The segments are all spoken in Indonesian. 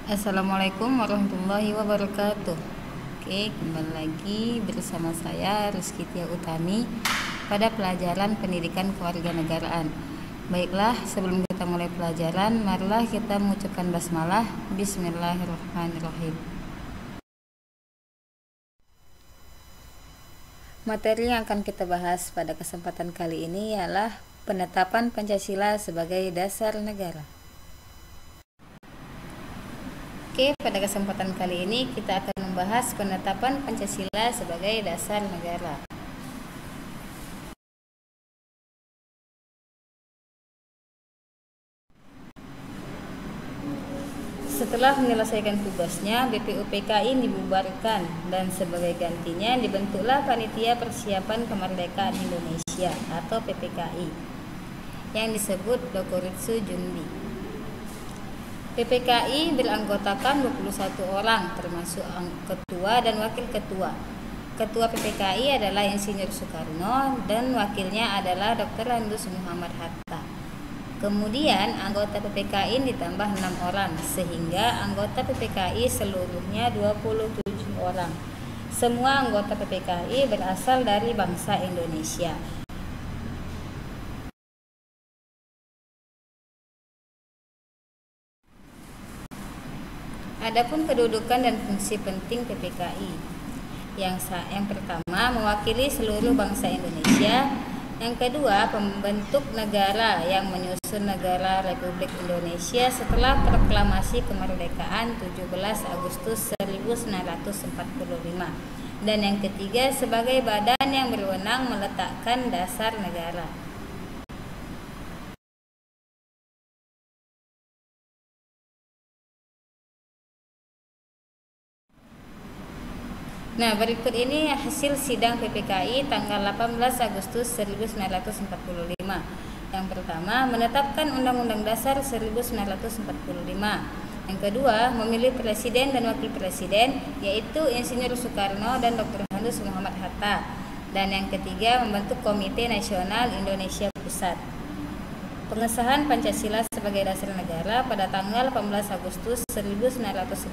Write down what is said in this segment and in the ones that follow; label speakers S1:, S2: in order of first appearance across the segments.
S1: Assalamualaikum warahmatullahi wabarakatuh. Oke, kembali lagi bersama saya Rizky Tia Utami pada pelajaran pendidikan kewarganegaraan. Baiklah, sebelum kita mulai pelajaran, marilah kita mengucapkan basmalah. Bismillahirrahmanirrahim. Materi yang akan kita bahas pada kesempatan kali ini ialah penetapan Pancasila sebagai dasar negara. Oke, pada kesempatan kali ini kita akan membahas penetapan Pancasila sebagai dasar negara. Setelah menyelesaikan tugasnya, BPUPKI dibubarkan dan sebagai gantinya dibentuklah Panitia Persiapan Kemerdekaan Indonesia atau PPKI yang disebut Dokuritsu Junbi. PPKI beranggotakan 21 orang termasuk ketua dan wakil ketua. Ketua PPKI adalah Insinyur Soekarno dan wakilnya adalah Dr. Landus Muhammad Hatta. Kemudian anggota PPKI ditambah 6 orang sehingga anggota PPKI seluruhnya 27 orang. Semua anggota PPKI berasal dari bangsa Indonesia. Adapun kedudukan dan fungsi penting PPKI. Yang pertama, mewakili seluruh bangsa Indonesia. Yang kedua, pembentuk negara yang menyusun negara Republik Indonesia setelah proklamasi kemerdekaan 17 Agustus 1945. Dan yang ketiga, sebagai badan yang berwenang meletakkan dasar negara. Nah, berikut ini hasil sidang PPKI tanggal 18 Agustus 1945. Yang pertama, menetapkan Undang-Undang Dasar 1945. Yang kedua, memilih presiden dan wakil presiden, yaitu Insinyur Soekarno dan Dr. Landus Muhammad Hatta. Dan yang ketiga, membentuk Komite Nasional Indonesia Pusat. Pengesahan Pancasila sebagai dasar negara pada tanggal 18 Agustus 1945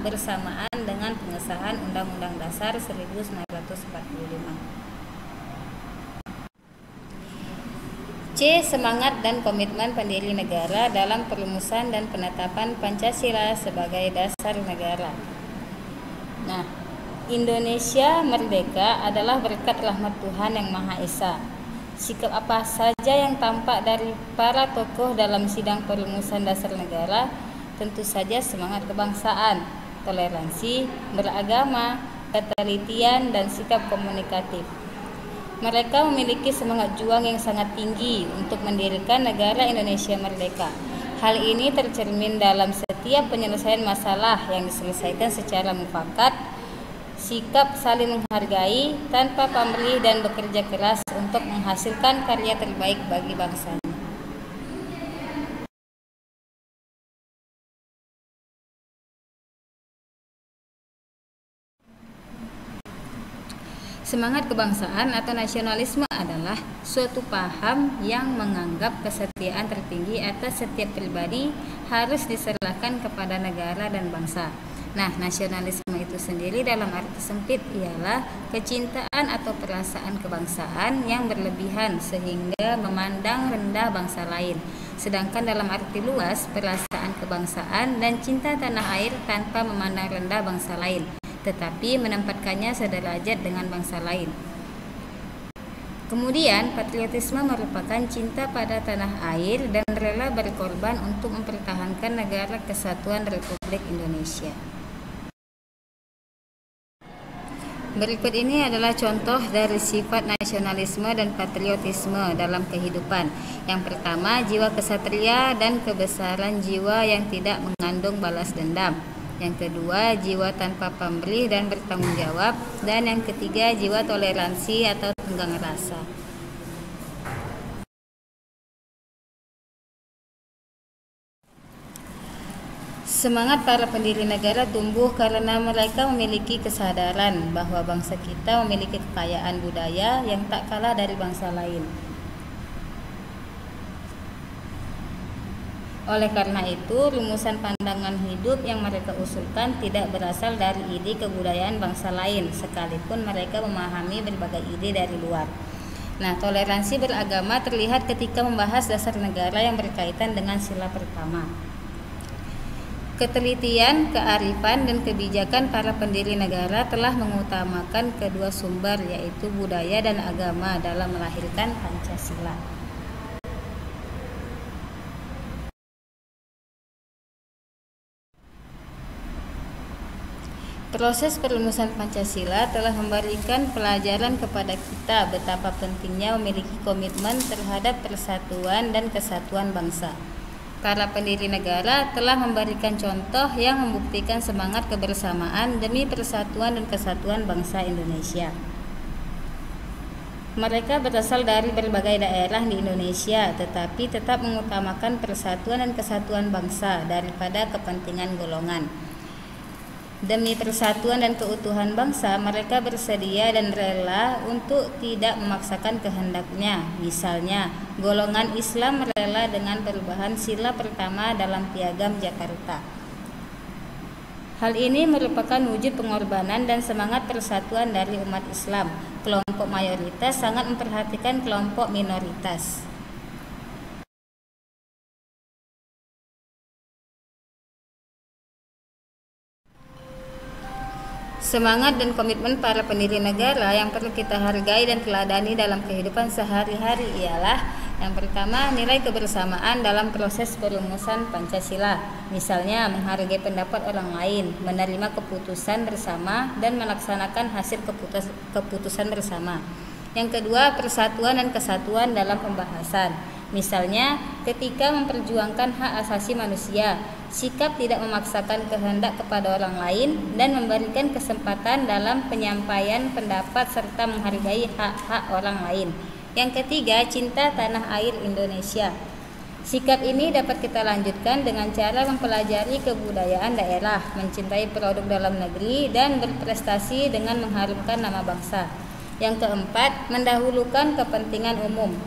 S1: bersamaan dengan pengesahan Undang-Undang Dasar 1945. C. Semangat dan komitmen pendiri negara dalam perumusan dan penetapan Pancasila sebagai dasar negara. Nah, Indonesia merdeka adalah berkat rahmat Tuhan Yang Maha Esa. Sikap apa saja yang tampak dari para tokoh dalam sidang perumusan dasar negara? Tentu saja semangat kebangsaan, toleransi, beragama, ketelitian, dan sikap komunikatif. Mereka memiliki semangat juang yang sangat tinggi untuk mendirikan negara Indonesia merdeka. Hal ini tercermin dalam setiap penyelesaian masalah yang diselesaikan secara mufakat, sikap saling menghargai tanpa pamrih dan bekerja keras untuk menghasilkan karya terbaik bagi bangsanya. Semangat kebangsaan atau nasionalisme adalah suatu paham yang menganggap kesetiaan tertinggi atas setiap pribadi harus diserahkan kepada negara dan bangsa. Nah, nasionalisme itu sendiri dalam arti sempit ialah kecintaan atau perasaan kebangsaan yang berlebihan sehingga memandang rendah bangsa lain. Sedangkan dalam arti luas, perasaan kebangsaan dan cinta tanah air tanpa memandang rendah bangsa lain, tetapi menempatkannya sederajat dengan bangsa lain. Kemudian, patriotisme merupakan cinta pada tanah air dan rela berkorban untuk mempertahankan negara kesatuan Republik Indonesia. Berikut ini adalah contoh dari sifat nasionalisme dan patriotisme dalam kehidupan. Yang pertama, jiwa kesatria dan kebesaran jiwa yang tidak mengandung balas dendam. Yang kedua, jiwa tanpa pamrih dan bertanggung jawab. Dan yang ketiga, jiwa toleransi atau tenggang rasa. Semangat para pendiri negara tumbuh karena mereka memiliki kesadaran bahwa bangsa kita memiliki kekayaan budaya yang tak kalah dari bangsa lain. Oleh karena itu, rumusan pandangan hidup yang mereka usulkan tidak berasal dari ide kebudayaan bangsa lain, sekalipun mereka memahami berbagai ide dari luar. Nah, toleransi beragama terlihat ketika membahas dasar negara yang berkaitan dengan sila pertama. Ketelitian, kearifan, dan kebijakan para pendiri negara telah mengutamakan kedua sumber, yaitu budaya dan agama, dalam melahirkan Pancasila. Proses perumusan Pancasila telah memberikan pelajaran kepada kita betapa pentingnya memiliki komitmen terhadap persatuan dan kesatuan bangsa. Para pendiri negara telah memberikan contoh yang membuktikan semangat kebersamaan demi persatuan dan kesatuan bangsa Indonesia. Mereka berasal dari berbagai daerah di Indonesia, tetapi tetap mengutamakan persatuan dan kesatuan bangsa daripada kepentingan golongan. Demi persatuan dan keutuhan bangsa, mereka bersedia dan rela untuk tidak memaksakan kehendaknya. Misalnya, golongan Islam rela dengan perubahan sila pertama dalam Piagam Jakarta. Hal ini merupakan wujud pengorbanan dan semangat persatuan dari umat Islam. Kelompok mayoritas sangat memperhatikan kelompok minoritas. Semangat dan komitmen para pendiri negara yang perlu kita hargai dan teladani dalam kehidupan sehari-hari ialah: yang pertama, nilai kebersamaan dalam proses perumusan Pancasila. Misalnya, menghargai pendapat orang lain, menerima keputusan bersama, dan melaksanakan hasil keputusan bersama. Yang kedua, persatuan dan kesatuan dalam pembahasan. Misalnya, ketika memperjuangkan hak asasi manusia, sikap tidak memaksakan kehendak kepada orang lain dan memberikan kesempatan dalam penyampaian pendapat serta menghargai hak-hak orang lain. Yang ketiga, cinta tanah air Indonesia. Sikap ini dapat kita lanjutkan dengan cara mempelajari kebudayaan daerah, mencintai produk dalam negeri, dan berprestasi dengan mengharumkan nama bangsa. Yang keempat, mendahulukan kepentingan umum.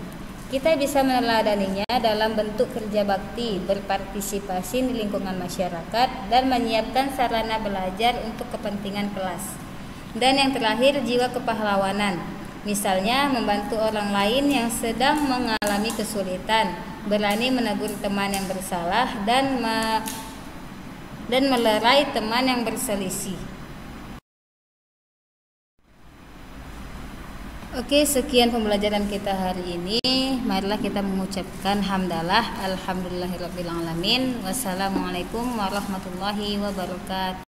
S1: Kita bisa meneladaninya dalam bentuk kerja bakti, berpartisipasi di lingkungan masyarakat, dan menyiapkan sarana belajar untuk kepentingan kelas. Dan yang terakhir, jiwa kepahlawanan. Misalnya, membantu orang lain yang sedang mengalami kesulitan, berani menegur teman yang bersalah, dan melerai teman yang berselisih. Oke, sekian pembelajaran kita hari ini. Marilah kita mengucapkan hamdalah, alhamdulillahirabbil alamin. Wassalamualaikum warahmatullahi wabarakatuh.